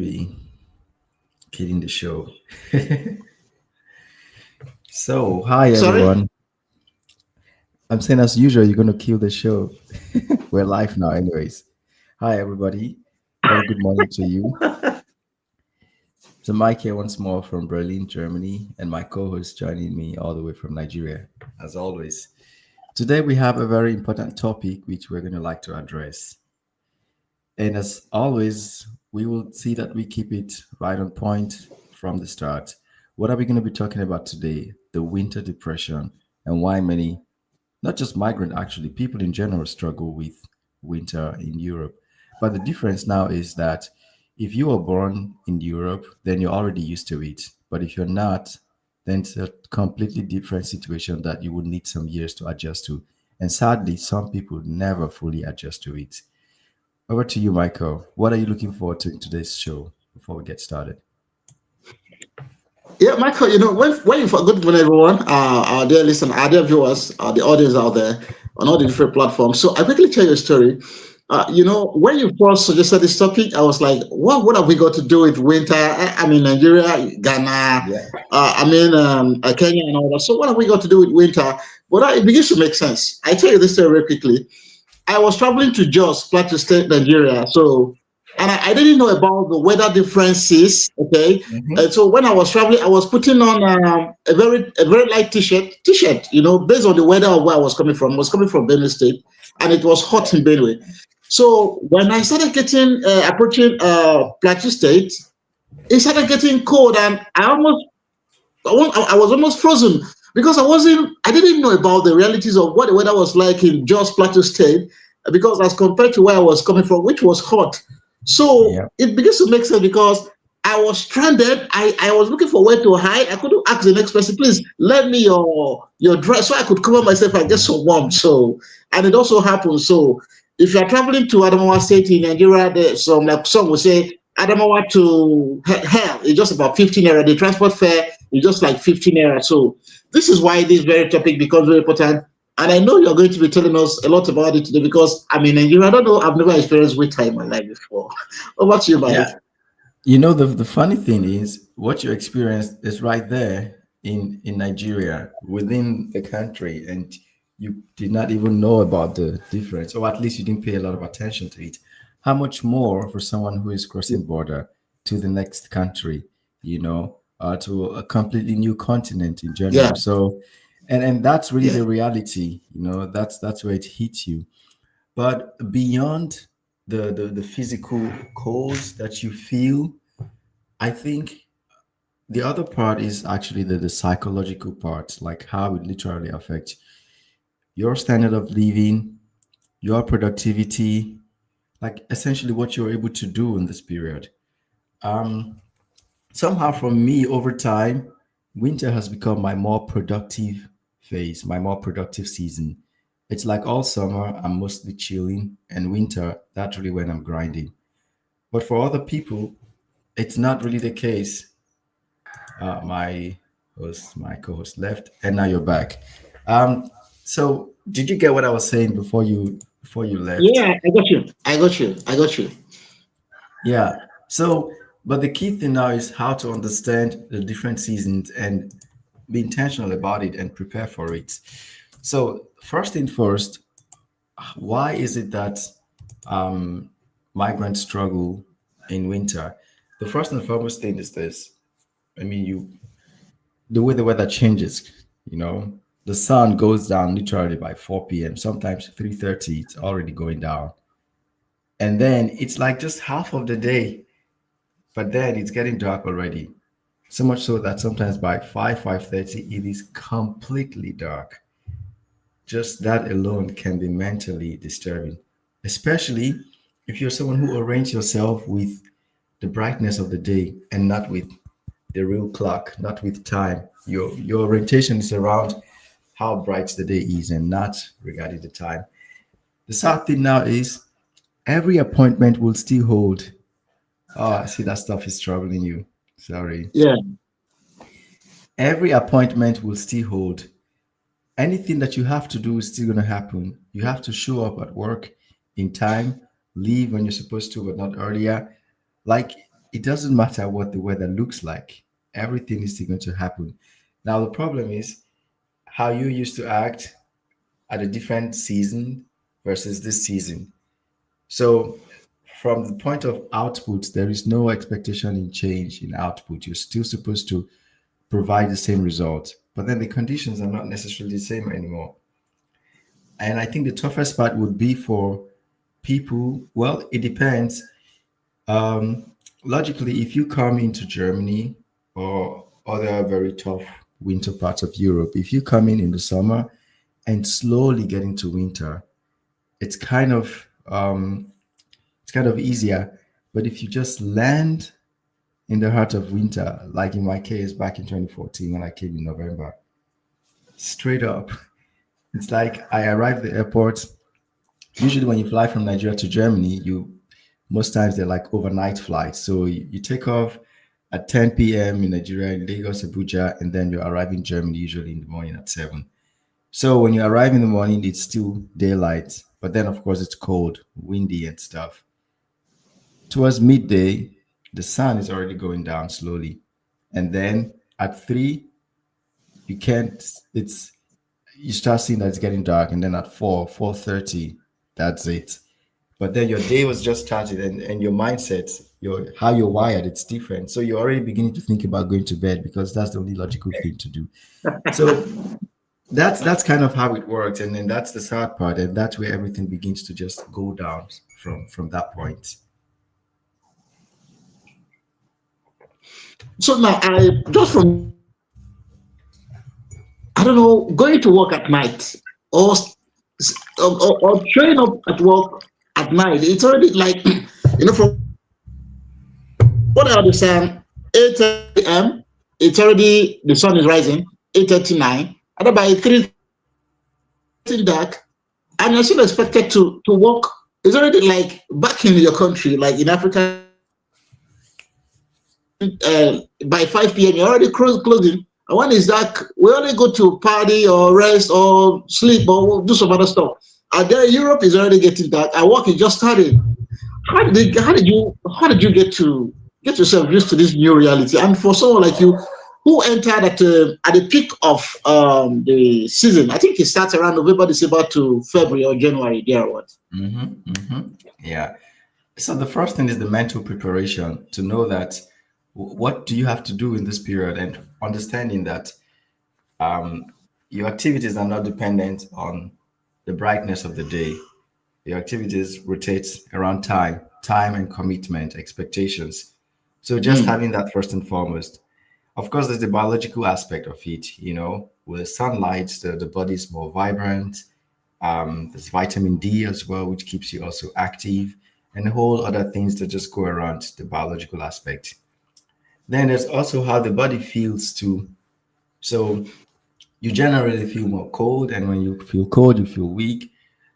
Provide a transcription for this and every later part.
be killing the show. So, hi Sorry? everyone. I'm saying as usual, you're gonna kill the show. We're live now, anyways. Hi everybody. Very good morning to you. So, Mike here once more from Berlin, Germany, and my co-host joining me all the way from Nigeria, as always. Today we have a very important topic which we're gonna like to address. And as always, we will see that we keep it right on point from the start. What are we going to be talking about today? The winter depression and why many, not just migrant actually, people in general struggle with winter in Europe. But the difference now is that if you were born in Europe, then you're already used to it. But if you're not, then it's a completely different situation that you would need some years to adjust to. And sadly, some people never fully adjust to it. Over to you, Michael. What are you looking forward to in today's show before we get started? Yeah, Michael, when you for good morning, everyone, our dear listeners, our dear viewers, the audience out there on all the different platforms. So I quickly tell you a story. When you first suggested this topic, I was like, what have we got to do with winter? I mean, Nigeria, Ghana, Yeah. Kenya and all that. So what have we got to do with winter? But it begins to make sense. I tell you this story very quickly. I was traveling to Jos, Plateau State, Nigeria. And I didn't know about the weather differences. Okay, Hmm. and so when I was traveling, I was putting on a very light t-shirt. Based on the weather of where I was coming from. I was coming from Benue State, and it was hot in Benue. So when I started getting approaching Plateau State, it started getting cold, and I was almost frozen because I didn't know about the realities of what the weather was like in Jos Plateau State because as compared to where I was coming from, which was hot. So Yeah. it begins to make sense because I was stranded. I was looking for where to hide. I couldn't ask the next person, please lend me your dress so I could cover myself and get some warmth. So and it also happened. So if you are traveling to Adamawa State in Nigeria, some will say Adamawa to hell is just about 15 naira. The transport fare is just like 15 naira. So this is why this very topic becomes very important. And I know you're going to be telling us a lot about it today because I'm in Nigeria. I don't know. I've never experienced winter in my life before. Over to you, Mike. Yeah. The funny thing is, what you experienced is right there in Nigeria, within the country, and you did not even know about the difference, or at least you didn't pay a lot of attention to it. How much more for someone who is crossing border to the next country, to a completely new continent in Yeah. general. So, and that's really the reality. That's where it hits you. But beyond the physical cause that you feel, I think the other part is actually the psychological part, like how it literally affects your standard of living, your productivity, like essentially what you're able to do in this period. Um, Somehow, for me, over time, winter has become my more productive phase, my more productive season. It's like all summer, I'm mostly chilling, and winter, that's really when I'm grinding. But for other people, it's not really the case. My co-host left, and now you're back. So did you get what I was saying before you left? Yeah, I got you. I got you. I got you. Yeah. So, but the key thing now is how to understand the different seasons and be intentional about it and prepare for it. So, first thing first, why is it that um, migrants struggle in winter? The first and foremost thing is this. I mean, the way the weather changes, the sun goes down literally by 4 p.m., sometimes 3:30, it's already going down. And then it's like just half of the day, but then it's getting dark already. So much so that sometimes by 5:30 it is completely dark. Just that alone can be mentally disturbing, especially if you're someone who arranges yourself with the brightness of the day and not with the real clock, not with time. Your orientation is around how bright the day is and not regarding the time. The sad thing now is every appointment will still hold. Oh, I see that stuff is troubling you. Sorry. Yeah. Every appointment will still hold. Anything that you have to do is still going to happen. You have to show up at work in time, leave when you're supposed to, but not earlier. Like it doesn't matter what the weather looks like. Everything is still going to happen. Now the problem is how you used to act at a different season versus this season. So from the point of output, there is no expectation in change in output. You're still supposed to provide the same result, but then the conditions are not necessarily the same anymore. And I think the toughest part would be for people. Well, it depends. Um, Logically, if you come into Germany or other very tough winter parts of Europe, if you come in the summer and slowly get into winter, it's kind of it's kind of easier. But if you just land in the heart of winter, like in my case back in 2014 when I came in November, straight up, it's like I arrived at the airport. Usually, when you fly from Nigeria to Germany, you most times they're like overnight flights. So you take off at 10 p.m. in Nigeria, in Lagos, Abuja, and then you arrive in Germany usually in the morning at 7. So when you arrive in the morning, it's still daylight, but then of course it's cold, windy, and stuff. Towards midday, the sun is already going down slowly, and then at 3, you can't. It's you start seeing that it's getting dark, and then at 4, 4:30, that's it. But then your day was just started, and your mindset, your how you're wired, it's different. So you're already beginning to think about going to bed because that's the only logical thing to do. So that's kind of how it works, and then that's the sad part, and that's where everything begins to just go down from that point. So now I just from I don't know, going to work at night or or showing up at work at night. It's already like from what I understand, 8 a.m. It's already the sun is rising. 8:39, and then by 3 getting dark, and you're still expected to work. It's already like back in your country, like in Africa, by 5 p.m. you're already closing. And when it's dark, we only go to party or rest or sleep or do some other stuff. And there, Europe is already getting dark. And work is just starting. How did you get yourself used to this new reality? And for someone like you, who entered at the peak of the season, I think it starts around November, December to February or January. There, what? Yeah. So the first thing is the mental preparation to know that what do you have to do in this period, and understanding that your activities are not dependent on the brightness of the day. Your activities rotate around time and commitment, expectations. So just Mm. having that first and foremost. Of course, there's the biological aspect of it. With sunlight, the body is more vibrant. There's vitamin D as well, which keeps you also active, and a whole other things that just go around the biological aspect. Then there's also how the body feels too. So you generally feel more cold, and when you feel cold, you feel weak.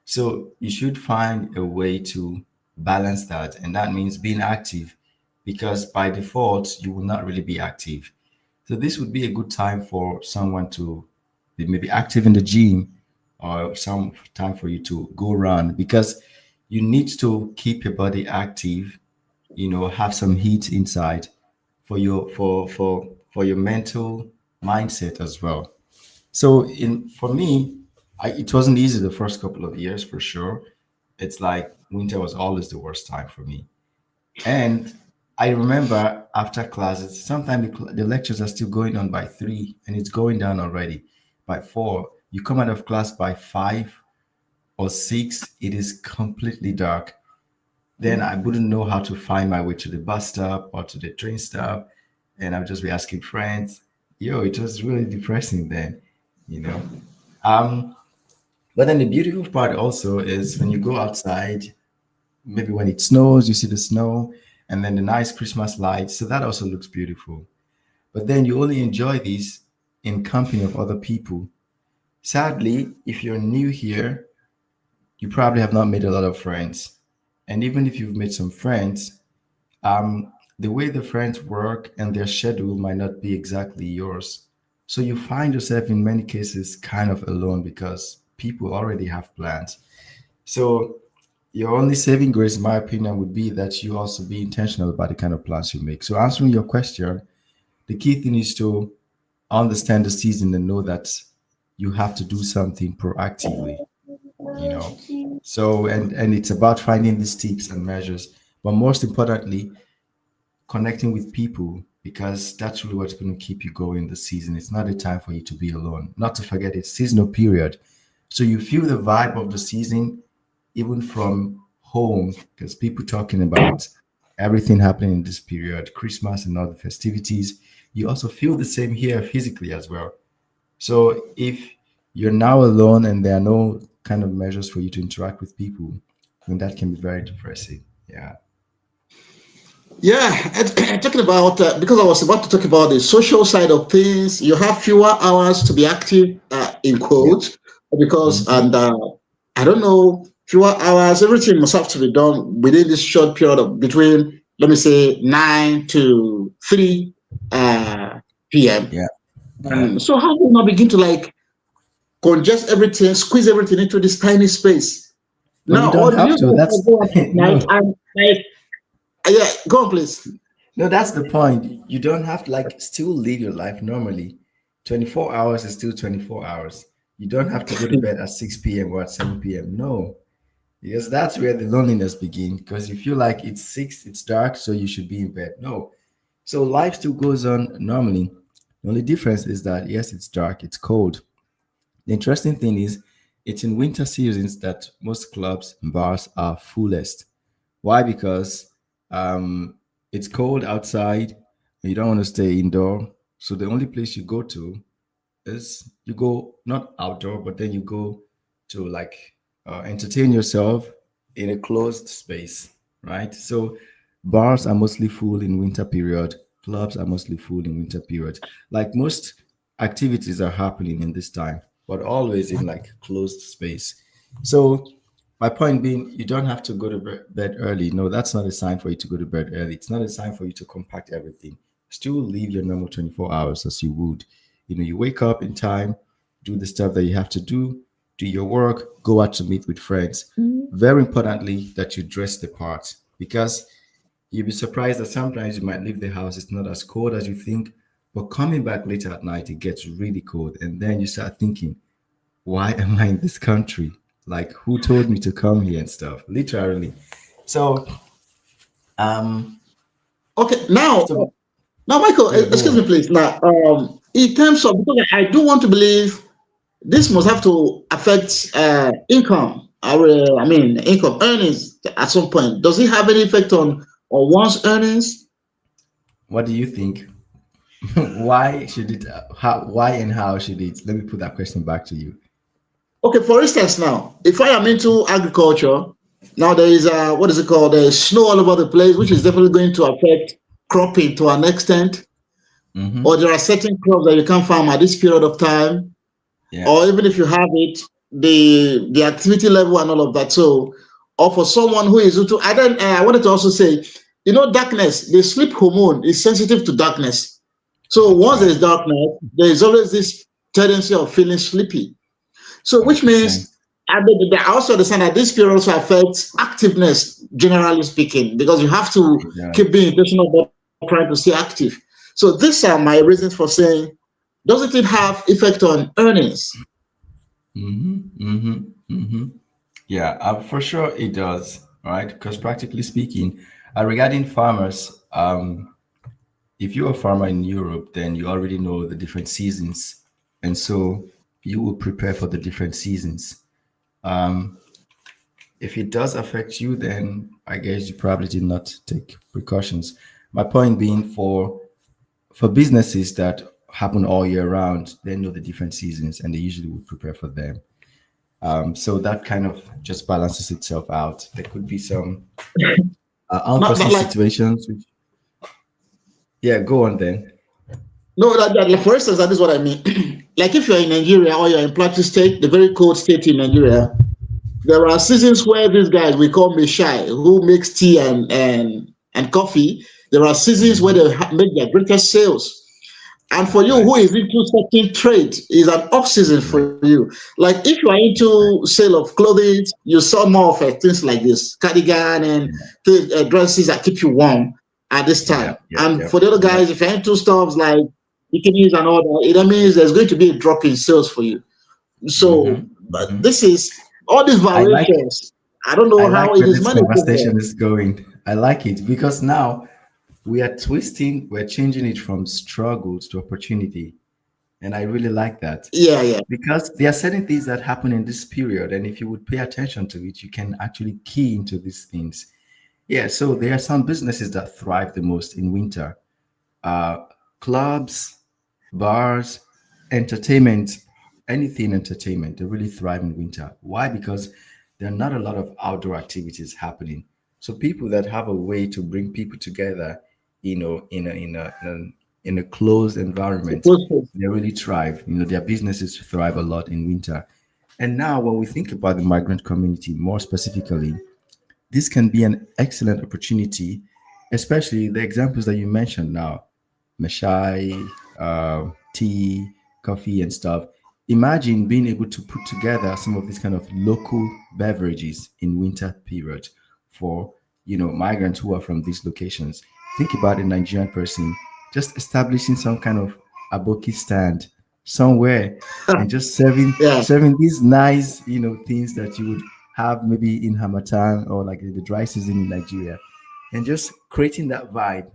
So you should find a way to balance that, and that means being active, because by default, you will not really be active. So this would be a good time for someone to be maybe active in the gym, or some time for you to go run, because you need to keep your body active, have some heat inside for your mental mindset as well. So in for me, it wasn't easy the first couple of years for sure. It's like winter was always the worst time for me. And I remember after classes, sometimes the lectures are still going on by 3, and it's going down already by 4. You come out of class by 5 or 6, it is completely dark. Then I wouldn't know how to find my way to the bus stop or to the train stop. And I would just be asking friends. Yo, it was really depressing then, you know. Um, but then the beautiful part also is when you go outside, maybe when it snows, you see the snow and then the nice Christmas lights. So that also looks beautiful. But then you only enjoy these in company of other people. Sadly, if you're new here, you probably have not made a lot of friends. And even if you've made some friends, the way the friends work and their schedule might not be exactly yours. So you find yourself in many cases kind of alone because people already have plans. So your only saving grace, in my opinion, would be that you also be intentional about the kind of plans you make. So answering your question, the key thing is to understand the season and know that you have to do something proactively, you know. So and it's about finding these tips and measures, but most importantly, connecting with people, because that's really what's going to keep you going the season. It's not a time for you to be alone. Not to forget, it's seasonal period. So you feel the vibe of the season even from home, because people talking about everything happening in this period, Christmas and other festivities. You also feel the same here physically as well. So if you're now alone and there are no kind of measures for you to interact with people, then that can be very depressing. Yeah. Yeah, and talking about because I was about to talk about the social side of things. You have fewer hours to be active, in Yeah. quotes, because Hmm. I don't know, fewer hours. Everything must have to be done within this short period of between, let me say, 9 to 3 p.m. Yeah. Yeah. And so how do you now begin to like congest everything, squeeze everything into this tiny space? But you Now, don't or do have you to. guys That's go out at night no. and like, yeah, go on, please. No, that's the point. You don't have to like still live your life normally. 24 hours is still 24 hours. You don't have to go to bed at 6 p.m. or at 7 p.m. No, because that's where the loneliness begins. Because you feel like it's 6, it's dark, so you should be in bed. No. So life still goes on normally. The only difference is that, yes, it's dark, it's cold. The interesting thing is, it's in winter seasons that most clubs and bars are fullest. Why? Because it's cold outside and you don't want to stay indoor. So the only place you go to is you go not outdoor, but then you go to like entertain yourself in a closed space, right? So bars are mostly full in winter period. Clubs are mostly full in winter period. Like most activities are happening in this time, but always in like closed space. So my point being, you don't have to go to bed early. No, that's not a sign for you to go to bed early. It's not a sign for you to compact everything. Still live your normal 24 hours as you would. You know, you wake up in time, do the stuff that you have to do your work, go out to meet with friends. Very importantly, that you dress the part, because you'll be surprised that sometimes you might leave the house, it's not as cold as you think, but coming back later at night, it gets really cold. And then you start thinking, why am I in this country? Like, who told me to come here and stuff? Literally. So, um, Okay, now, so Michael, yeah, go excuse on. me, please. Now, in terms of, because I do want to believe this must have to affect income. I mean, income earnings at some point. Does it have any effect on one's earnings? What do you think? Why should it? How? Why and how should it? Let me put that question back to you. Okay, for instance, now, if I am into agriculture, now there is what is it called? There is snow all over the place, which is definitely going to affect cropping to an extent. Or Mm-hmm. there are certain crops that you can't farm at this period of time, Yeah. or even if you have it, the activity level and all of that. So, or for someone who is into, I wanted to also say, darkness, the sleep hormone is sensitive to darkness. So That's once right. there's darkness, there is always this tendency of feeling sleepy. So which 100%. means I also understand that this period also affects activeness, generally speaking, because you have to It keep being does. intentional about trying to stay active. So these are my reasons for saying, doesn't it have effect on earnings? Mm-hmm. Mm-hmm. Mm-hmm. Yeah, for sure it does. Right? Because practically speaking, regarding farmers, if you're a farmer in Europe, then you already know the different seasons, and so you will prepare for the different seasons. Um, if it does affect you, then I guess you probably did not take precautions. My point being, for businesses that happen all year round, they know the different seasons and they usually would prepare for them. So that kind of just balances itself out. There could be some Not unforeseen that like situations. Which, yeah, go on then. no, like for instance, that is what I mean. Like if you're in Nigeria or you're in Plateau State, the very cold state in Nigeria, there are seasons where these guys we call Meshai, who makes tea and coffee. There are seasons where Hmm. they make their greatest sales. And for That's you right. who is into certain trade, is an off season Yeah. for you. Like if you are That's right. into sale of clothing, you sell more of things like this, cardigan and Yeah. dresses that keep you warm at this Yeah. time. Yeah. And Yeah. for the other Yeah. guys, if you're into stuff like bikinis and all that, it means there's going to be a drop in sales for you. So Mm-hmm. but Mm-hmm. this is all these I like variations. I don't I know like how it where is this managed conversation here. is going. I like it because now we're changing it from struggles to opportunity. And I really like that Yeah, yeah. because there are certain things that happen in this period. And if you would pay attention to it, you can actually key into these things. Yeah. So there are some businesses that thrive the most in winter. uh, Clubs, bars, entertainment, anything entertainment, they really thrive in winter. Why? Because there are not a lot of outdoor activities happening. So people that have a way to bring people together, in a closed environment, Supposed to. they really thrive. Their businesses thrive a lot in winter. And now, when we think about the migrant community more specifically, this can be an excellent opportunity, especially the examples that you mentioned now, mashai, tea, coffee, and stuff. Imagine being able to put together some of these kind of local beverages in winter period for migrants who are from these locations. Think about a Nigerian person just establishing some kind of aboki stand somewhere and just serving Yeah. serving these nice things that you would have maybe in Hamatan or like the dry season in Nigeria, and just creating that vibe.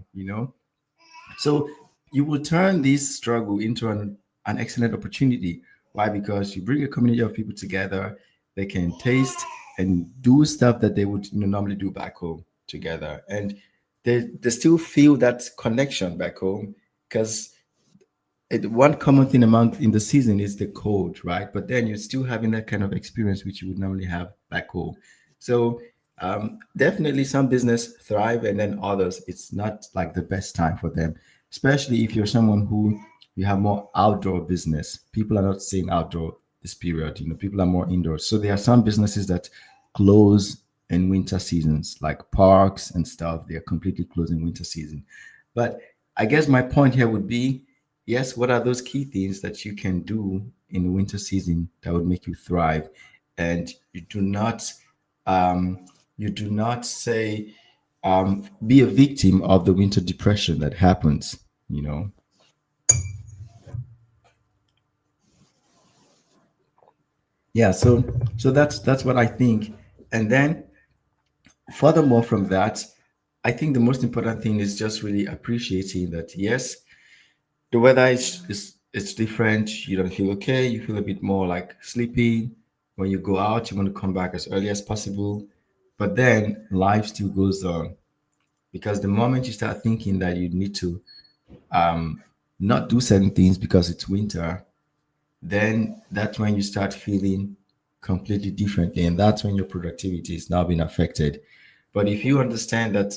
So you will turn this struggle into an excellent opportunity. Why? Because you bring a community of people together, they can taste and do stuff that they would normally do back home together. And they still feel that connection back home because one common thing among in the season is the cold, right? But then you're still having that kind of experience which you would normally have back home. So definitely some business thrive, and then others it's not like the best time for them. Especially if you're someone who you have more outdoor business. People are not saying outdoor this period. People are more indoors. So there are some businesses that close in winter seasons, like parks and stuff. They are completely closed in winter season. But I guess my point here would be, yes, what are those key things that you can do in the winter season that would make you thrive? And um, you do not say, be a victim of the winter depression that happens. Yeah, so that's what I think. And then furthermore from that, I think the most important thing is just really appreciating that yes, the weather is it's different. You don't feel okay. You feel a bit more like sleepy. When you go out, you want to come back as early as possible. But then life still goes on because the moment you start thinking that you need to not do certain things because it's winter, then that's when you start feeling completely differently, and that's when your productivity is now being affected. But if you understand that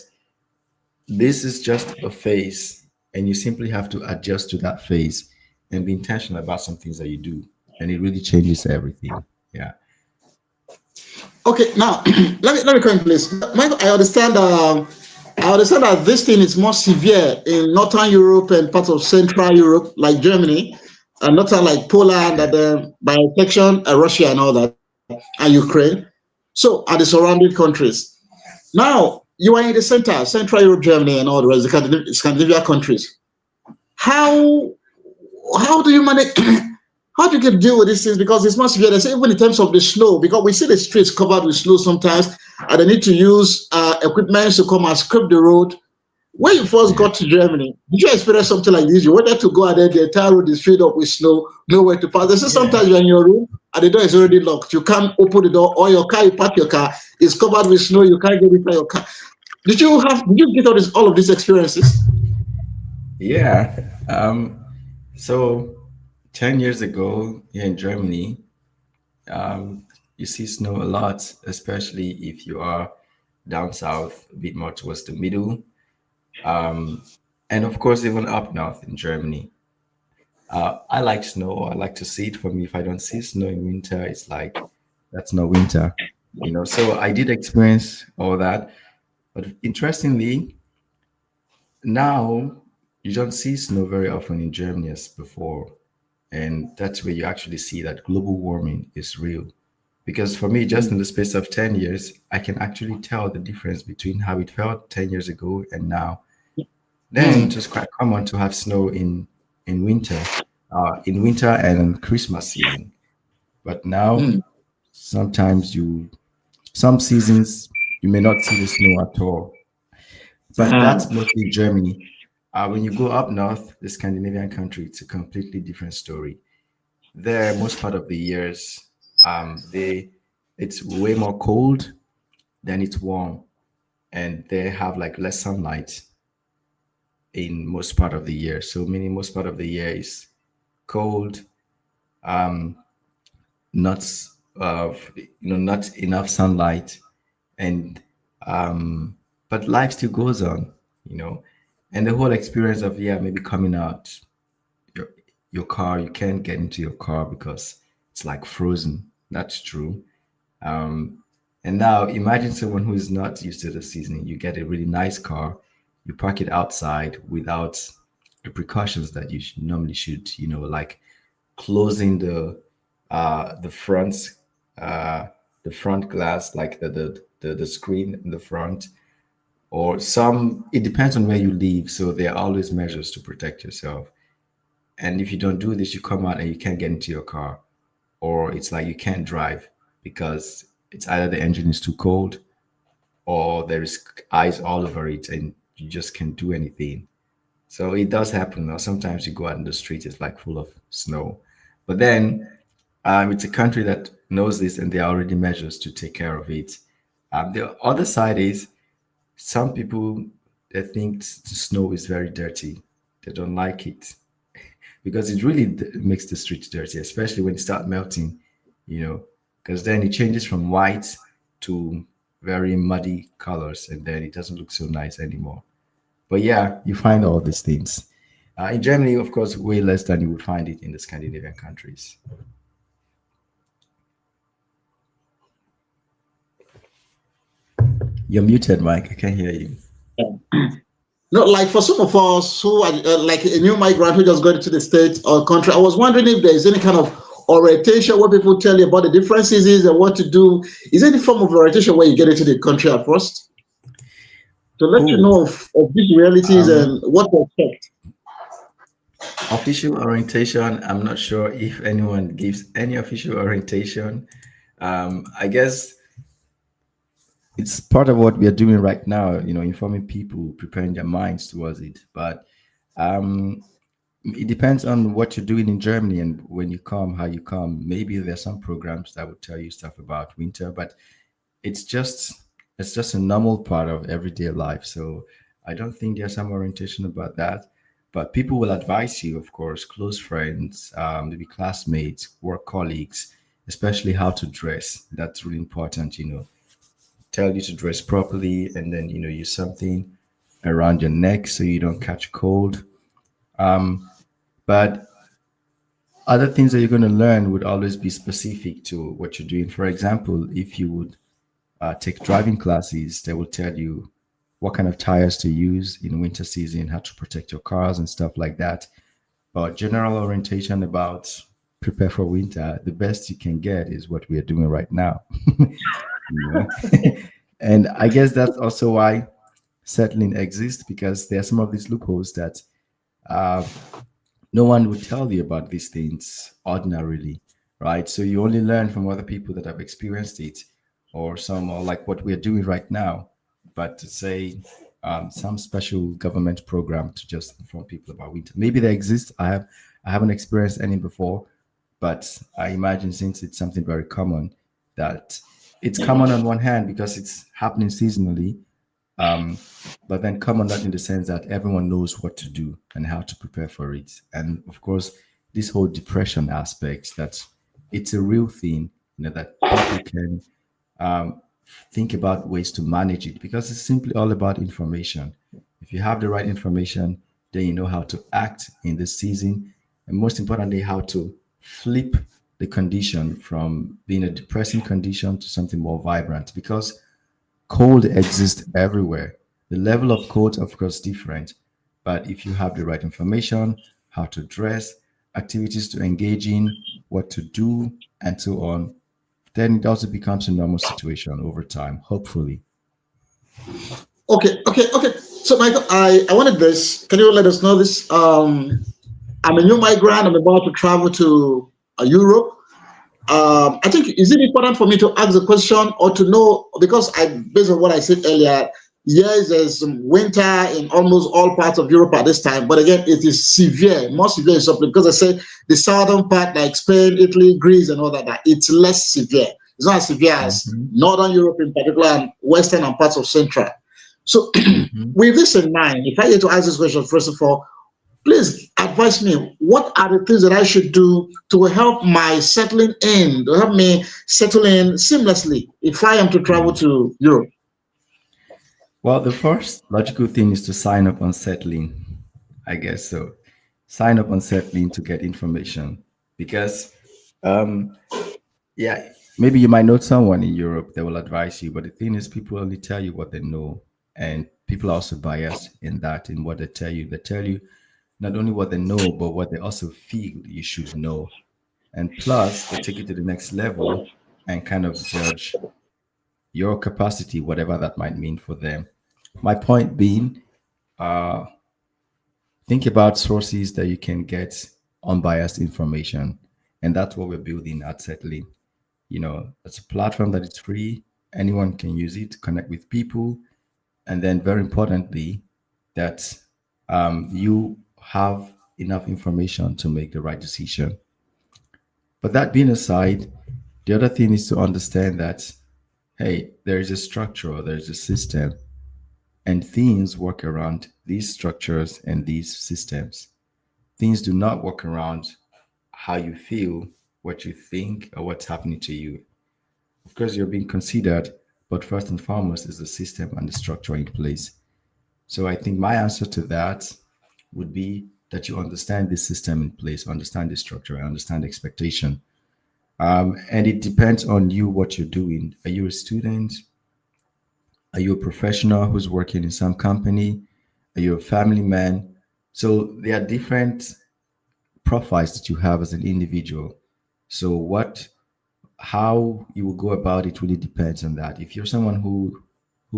this is just a phase, and you simply have to adjust to that phase and be intentional about some things that you do, and it really changes everything. Yeah. Okay, now let me come in place. I understand. I understand that this thing is more severe in Northern Europe and parts of Central Europe, like Germany, and not like Poland, Yeah. and by extension, Russia and all that, and Ukraine. So, and the surrounding countries. Now, you are in the center, Central Europe, Germany, and all the rest, the Scandinavian countries. How how do you manage? How do you get deal with these things? Because it's much severe. Even in terms of the snow, because we see the streets covered with snow sometimes, and they need to use equipment to come and scrape the road. When you first Yeah. got to Germany, did you experience something like this? You wanted to go, and then the entire road is filled up with snow, nowhere to pass. They say Yeah. sometimes you're in your room and the door is already locked. You can't open the door, or your car, you park your car, is covered with snow. You can't get inside your car. Did you get all of these experiences? Yeah. So 10 years ago here in Germany, um, you see snow a lot, especially if you are down south, a bit more towards the middle, and of course, even up north in Germany. I like snow. I like to see it. For me, if I don't see snow in winter, it's like that's no winter. So I did experience all that. But interestingly, now you don't see snow very often in Germany as before. And that's where you actually see that global warming is real. Because for me, just in the space of 10 years, I can actually tell the difference between how it felt 10 years ago and now. Then it Mm, was quite common to have snow in winter, in winter and Christmas season. But now, mm, sometimes some seasons, you may not see the snow at all. But uh, that's mostly Germany. When you go up north, the Scandinavian country, it's a completely different story. There, most part of the years, they it's way more cold than it's warm, and they have like less sunlight in most part of the year. So, meaning most part of the year is cold, not not enough sunlight, and but life still goes on, you know, and the whole experience of yeah maybe coming out your your car, you can't get into your car because it's like frozen. That's true. And now imagine someone who is not used to the seasoning. You get a really nice car, you park it outside without the precautions that you normally should, like closing the front uh the front glass, like the screen in the front, or some, it depends on where you live, so there are always measures to protect yourself. And if you don't do this, you come out and you can't get into your car, or it's like you can't drive because it's either the engine is too cold or there is ice all over it and you just can't do anything. So it does happen. Now, sometimes you go out in the street, it's like full of snow. But then it's a country that knows this and there are already measures to take care of it. The other side is some people, they think the snow is very dirty. They don't like it because it really makes the streets dirty, especially when it start melting, you know, because then it changes from white to very muddy colors, and then it doesn't look so nice anymore. But yeah, you find all these things. In Germany, of course, way less than you would find it in the Scandinavian countries. You're muted, Mike. I can't hear you. not like for some of us who are like a new migrant who just got into the state or country. I was wondering if there is any kind of orientation where people tell you about the different seasons and what to do. Is there any form of orientation where you get into the country at first to let you Oh, know of these realities um, and what to expect? official orientation. I'm not sure if anyone gives any official orientation. I guess it's part of what we are doing right now, informing people, preparing their minds towards it. But um, it depends on what you're doing in Germany and when you come, how you come. Maybe there's some programs that would tell you stuff about winter, but it's just it's just a normal part of everyday life. So I don't think there's some orientation about that. But people will advise you, of course, close friends, maybe classmates, work colleagues, especially how to dress. That's really important, tell you to dress properly, and then use something around your neck so you don't catch cold. But other things that you're going to learn would always be specific to what you're doing. For example, if you would take driving classes, they will tell you what kind of tires to use in winter season, how to protect your cars and stuff like that. But general orientation about prepare for winter, the best you can get is what we are doing right now. Yeah. And I guess that's also why settling exists, because there are some of these loopholes that no one would tell you about these things ordinarily, right? So you only learn from other people that have experienced it, or like what we're doing right now. But to say some special government program to just inform people about winter, maybe they exist. I haven't experienced any before, but I imagine since it's something very common, that it's common on one hand because it's happening seasonally, but then common not in the sense that everyone knows what to do and how to prepare for it. And of course, this whole depression aspect, that it's a real thing, that people can think about ways to manage it, because it's simply all about information. If you have the right information, then you know how to act in this season, and most importantly, how to flip the condition from being a depressing condition to something more vibrant, because cold exists everywhere. The level of cold, of course, different, But if you have the right information, how to dress, activities to engage in, what to do, and so on, then it also becomes a normal situation over time, hopefully. Okay. So, Michael, I wanted this. Can you let us know this? I'm a new migrant. I'm about to travel to Europe. I think is it important for me to ask the question or to know because based on what I said earlier, yes, there's some winter in almost all parts of Europe at this time, but again, it is severe, more severe in some because I say the southern part like Spain, Italy, Greece, and all that, it's less severe. It's not as severe as Mhm. northern Europe in particular, and western and parts of central. So, Mhm. with this in mind, if I get to ask this question, first of all, please advise me what are the things that I should do to help my settling in, to help me settle in seamlessly if I am to travel to Europe. Well, the first logical thing is to sign up on Settling, I guess so. Sign up on Settling to get information because, um, yeah, maybe you might know someone in Europe that will advise you, but the thing is, people only tell you what they know, and people are also biased in that, in what they tell you. They tell you not only what they know, but what they also feel you should know. And plus, they take it to the next level and kind of judge your capacity, whatever that might mean for them. My point being, uh, think about sources that you can get unbiased information. And that's what we're building at Settling. It's a platform that is free. Anyone can use it to connect with people. And then, very importantly, that you have enough information to make the right decision. But that being aside, the other thing is to understand that, hey, there is a structure, there is a system, and things work around these structures and these systems. Things do not work around how you feel, what you think, or what's happening to you. Of course, you're being considered, but first and foremost is the system and the structure in place. So I think my answer to that would be that you understand the system in place, understand the structure, and understand the expectation. And it depends on you what you're doing. Are you a student? Are you a professional who's working in some company? Are you a family man? So there are different profiles that you have as an individual. So how you will go about it really depends on that. If you're someone who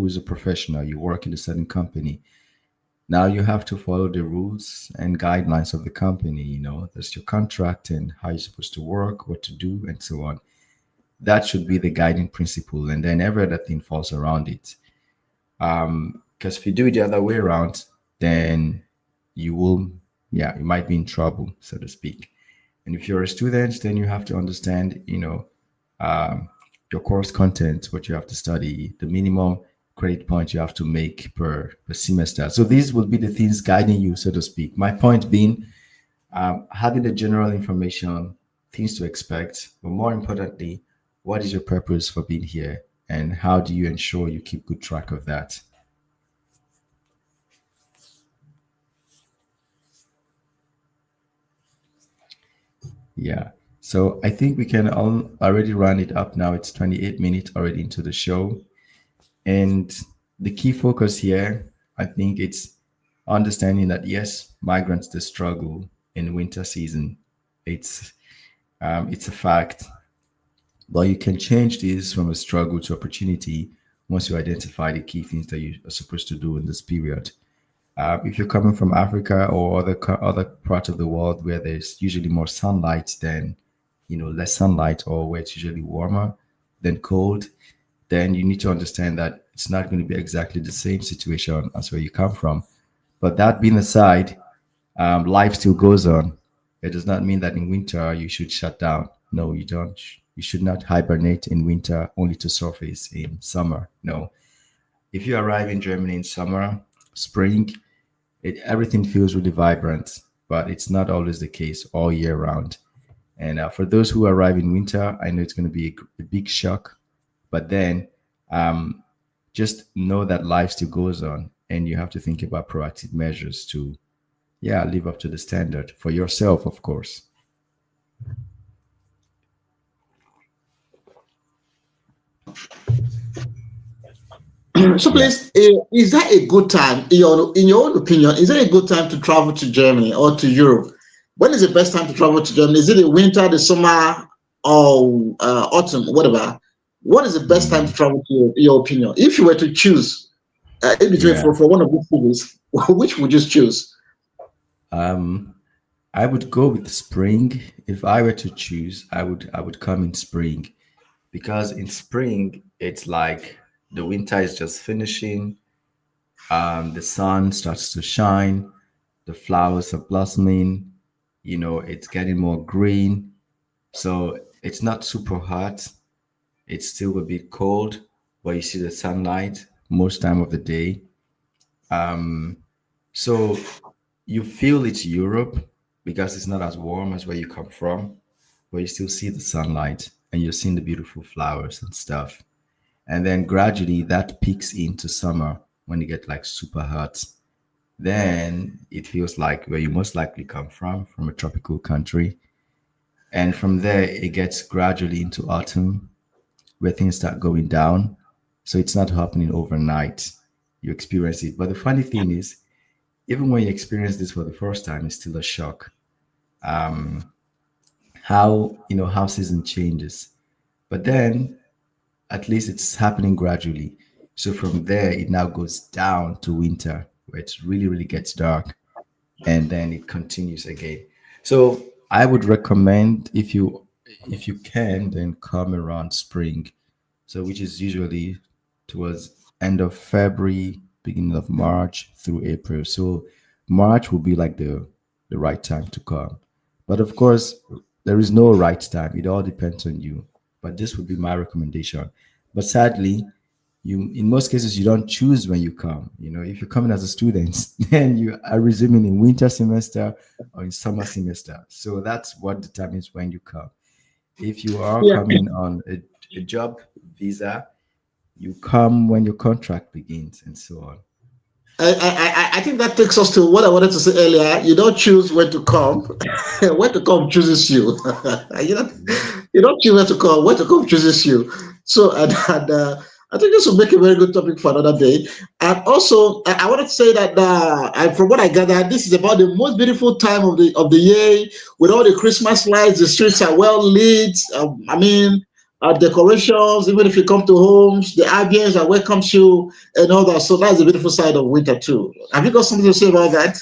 is a professional, you work in a certain company, now you have to follow the rules and guidelines of the company. There's your contract and how you're supposed to work, what to do, and so on. That should be the guiding principle, and then every other thing falls around it. Because if you do it the other way around, then you will, yeah, you might be in trouble, so to speak. And if you're a student, then you have to understand, um, your course content, what you have to study, the minimum credit points you have to make per semester. So these will be the things guiding you, so to speak. My point being, having the general information, things to expect, but more importantly, what is your purpose for being here, and how do you ensure you keep good track of that? Yeah. So I think we can all already run it up now. It's 28 minutes already into the show. And the key focus here, I think it's understanding that yes, migrants they struggle in winter season. It's a fact, but you can change this from a struggle to opportunity once you identify the key things that you are supposed to do in this period. If you're coming from Africa or other parts of the world where there's usually more sunlight than, less sunlight, or where it's usually warmer than cold, then you need to understand that it's not going to be exactly the same situation as where you come from. But that being aside, life still goes on. It does not mean that in winter you should shut down. No, you don't. You should not hibernate in winter only to surface in summer. No. If you arrive in Germany in summer, spring, everything feels really vibrant, but it's not always the case all year round. And for those who arrive in winter, I know it's going to be a big shock, but then um, just know that life still goes on, and you have to think about proactive measures to, yeah, live up to the standard for yourself, of course. So Yeah. please, is that a good time, in your own opinion, is that a good time to travel to Germany or to Europe? When is the best time to travel to Germany? Is it the winter, the summer, or autumn, whatever? What is the best time to Mm, travel to, in your opinion? If you were to choose in between yeah. for one of these cities, which would you choose? Um, I would go with spring. If I were to choose, I would come in spring because in spring it's like the winter is just finishing. The sun starts to shine. The flowers are blossoming. It's getting more green. So it's not super hot. It's still a bit cold, but you see the sunlight most time of the day. So you feel it's Europe because it's not as warm as where you come from, but you still see the sunlight and you're seeing the beautiful flowers and stuff. And then gradually that peaks into summer when you get like super hot. Then it feels like where you most likely come from a tropical country. And from there, it gets gradually into autumn where things start going down. So it's not happening overnight. You experience it. But the funny thing is, even when you experience this for the first time, it's still a shock. How season changes. But then at least it's happening gradually. So from there, it now goes down to winter, where it really, really gets dark, and then it continues again. So I would recommend if you can, then come around spring. So which is usually towards end of February, beginning of March through April. So March will be like the right time to come. But of course, there is no right time. It all depends on you. But this would be my recommendation. But sadly, you in most cases you don't choose when you come. If you're coming as a student, then you are resuming in winter semester or in summer semester. So that's what determines when you come. If you are Yeah. coming on a job visa, you come when your contract begins and so on. I think that takes us to what I wanted to say earlier. You don't choose when to come. When to come chooses you. you know, Mhm. you don't choose when to come. When to come chooses you. So, I think this will make a very good topic for another day. And also, I wanted to say that from what I gather, this is about the most beautiful time of the year with all the Christmas lights. The streets are well lit. I mean, decorations. Even if you come to homes, the ambience that welcomes you and all that. So that's the beautiful side of winter too. Have you got something to say about that?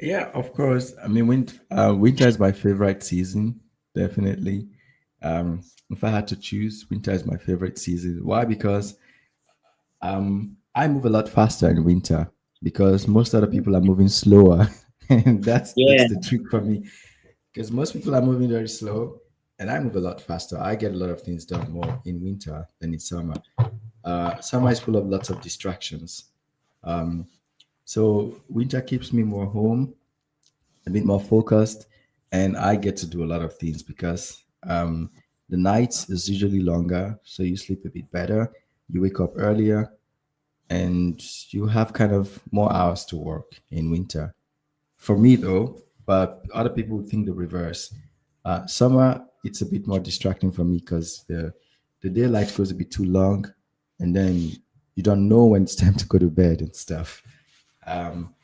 Yeah, of course. I mean, winter is my favorite season, definitely. If I had to choose, winter is my favorite season. Why? Because I move a lot faster in winter because most other people are moving slower, and that's Yeah. the trick for me. Because most people are moving very slow, and I move a lot faster. I get a lot of things done more in winter than in summer. Summer is full of lots of distractions. So winter keeps me more home, a bit more focused, and I get to do a lot of things because the night is usually longer, so you sleep a bit better. You wake up earlier, and you have kind of more hours to work in winter. For me, though, but other people would think the reverse. Summer, it's a bit more distracting for me because the daylight goes a bit too long, and then you don't know when it's time to go to bed and stuff.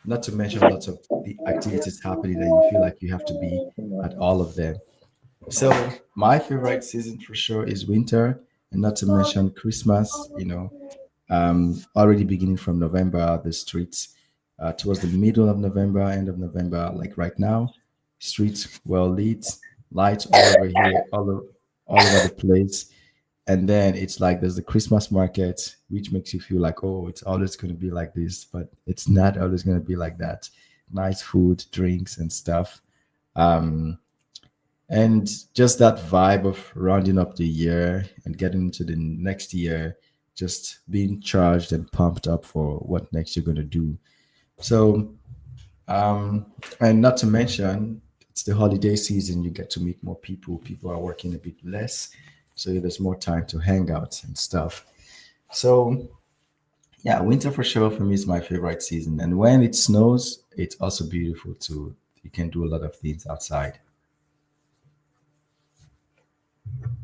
Not to mention lots of the activities happening, and you feel like you have to be at all of them. So my favorite season for sure is winter, and not to mention Christmas. Already beginning from November, the streets towards the middle of November, end of November, like right now, streets well lit, lights all over here, all over the place. And then it's like there's the Christmas market, which makes you feel like, oh, it's always going to be like this, but it's not always going to be like that. Nice food, drinks, and stuff. Um, and just that vibe of rounding up the year and getting into the next year, just being charged and pumped up for what next you're going to do. So and not to mention it's the holiday season, you get to meet more people. People are working a bit less, so there's more time to hang out and stuff. So yeah, winter for sure for me is my favorite season, and when it snows it's also beautiful too. You can do a lot of things outside.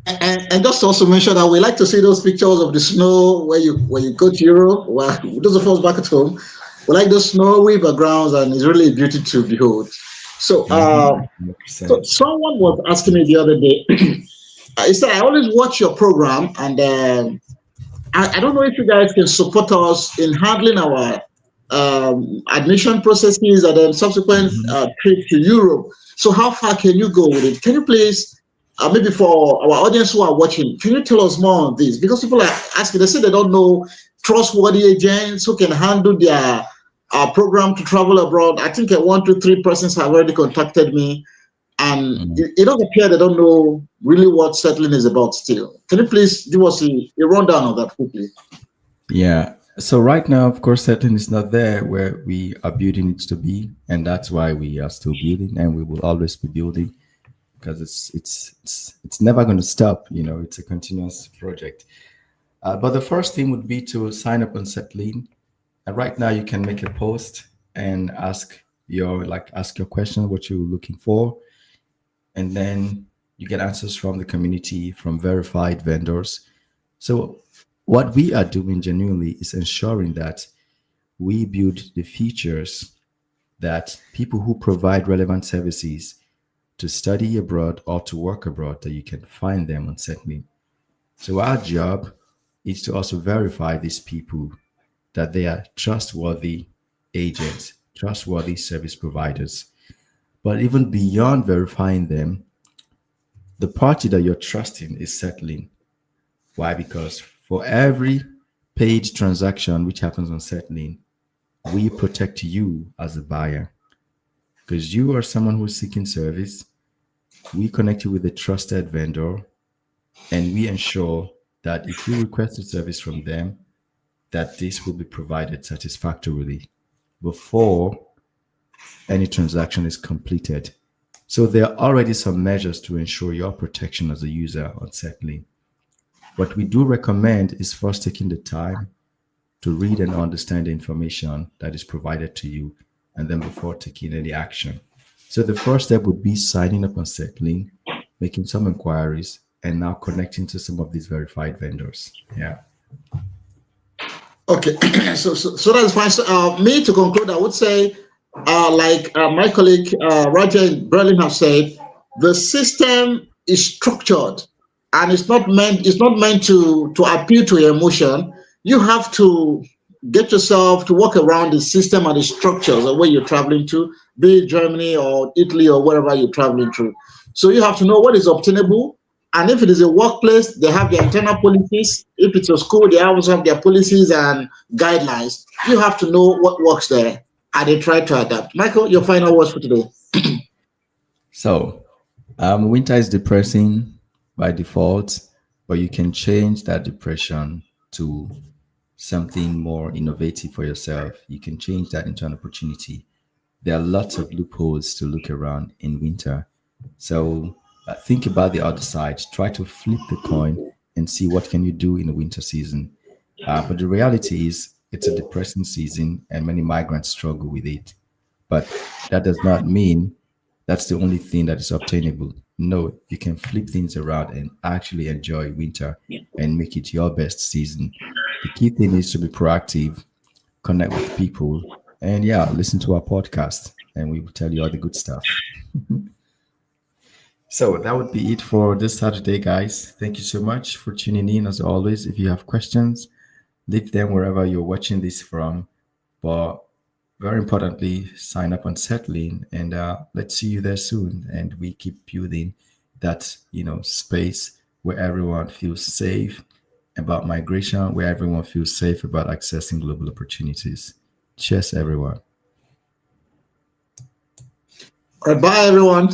And just to also mention that we like to see those pictures of the snow where you go to Europe. Well, those of us back at home, we like those snowy backgrounds, and it's really a beauty to behold. So, Mm-hmm. so 100%. someone was Makes asking me the sense. other day. I said I always watch your program, and I don't know if you guys can support us in handling our admission processes and then subsequent Mhm. trip to Europe. So, how far can you go with it? Can you please, maybe for our audience who are watching, can you tell us more on this? Because people are asking, they say they don't know trustworthy agents who can handle their program to travel abroad. I think 1, 2, 3 persons have already contacted me, and Mm. it doesn't appear they don't know really what settling is about still. Can you please give us a rundown of that quickly? Yeah. So right now, of course, settling is not there where we are building it to be, and that's why we are still building, and we will always be building because it's never going to stop. You know, it's a continuous project. But the first thing would be to sign up on Settling. And right now, you can make a post and ask your question, what you're looking for, and then you get answers from the community, from verified vendors. So what we are doing genuinely is ensuring that we build the features that people who provide relevant services to study abroad or to work abroad that you can find them on Settling. So our job is to also verify these people that they are trustworthy agents, trustworthy service providers. But even beyond verifying them, the party that you're trusting is settling. Why? Because for every paid transaction which happens on settling, we protect you as a buyer. Because you are someone who's seeking service, we connect you with a trusted vendor, and we ensure that if you request a service from them, that this will be provided satisfactorily before any transaction is completed. So there are already some measures to ensure your protection as a user on Settling. What we do recommend is first taking the time to read and understand the information that is provided to you, and then before taking any action. So the first step would be signing up on Settling, making some inquiries, and now connecting to some of these verified vendors. Yeah. Okay, so that's fine. So, me to conclude, I would say, like my colleague Roger in Berlin have said, the system is structured, and it's not meant to appeal to your emotion. You have to get yourself to work around the system and the structures of where you're traveling to, be it Germany or Italy or wherever you're traveling to. So you have to know what is obtainable, and if it is a workplace, they have their internal policies. If it's a school, they also have their policies and guidelines. You have to know what works there, and they try to adapt. Michael, your final words for today. So, winter is depressing by default, but you can change that depression to something more innovative for yourself. You can change that into an opportunity. There are lots of loopholes to look around in winter. So think about the other side. Try to flip the coin and see what can you do in the winter season. But the reality is, it's a depressing season, and many migrants struggle with it. But that does not mean that's the only thing that is obtainable. No, you can flip things around and actually enjoy winter and make it your best season. The key thing is to be proactive, connect with people, and yeah, listen to our podcast, and we will tell you all the good stuff. So that would be it for this Saturday, guys. Thank you so much for tuning in. As always, if you have questions, leave them wherever you're watching this from. But very importantly, sign up on Settling, and let's see you there soon. And we keep building that space where everyone feels safe about migration, where everyone feels safe about accessing global opportunities. Cheers, everyone. All right, bye, everyone.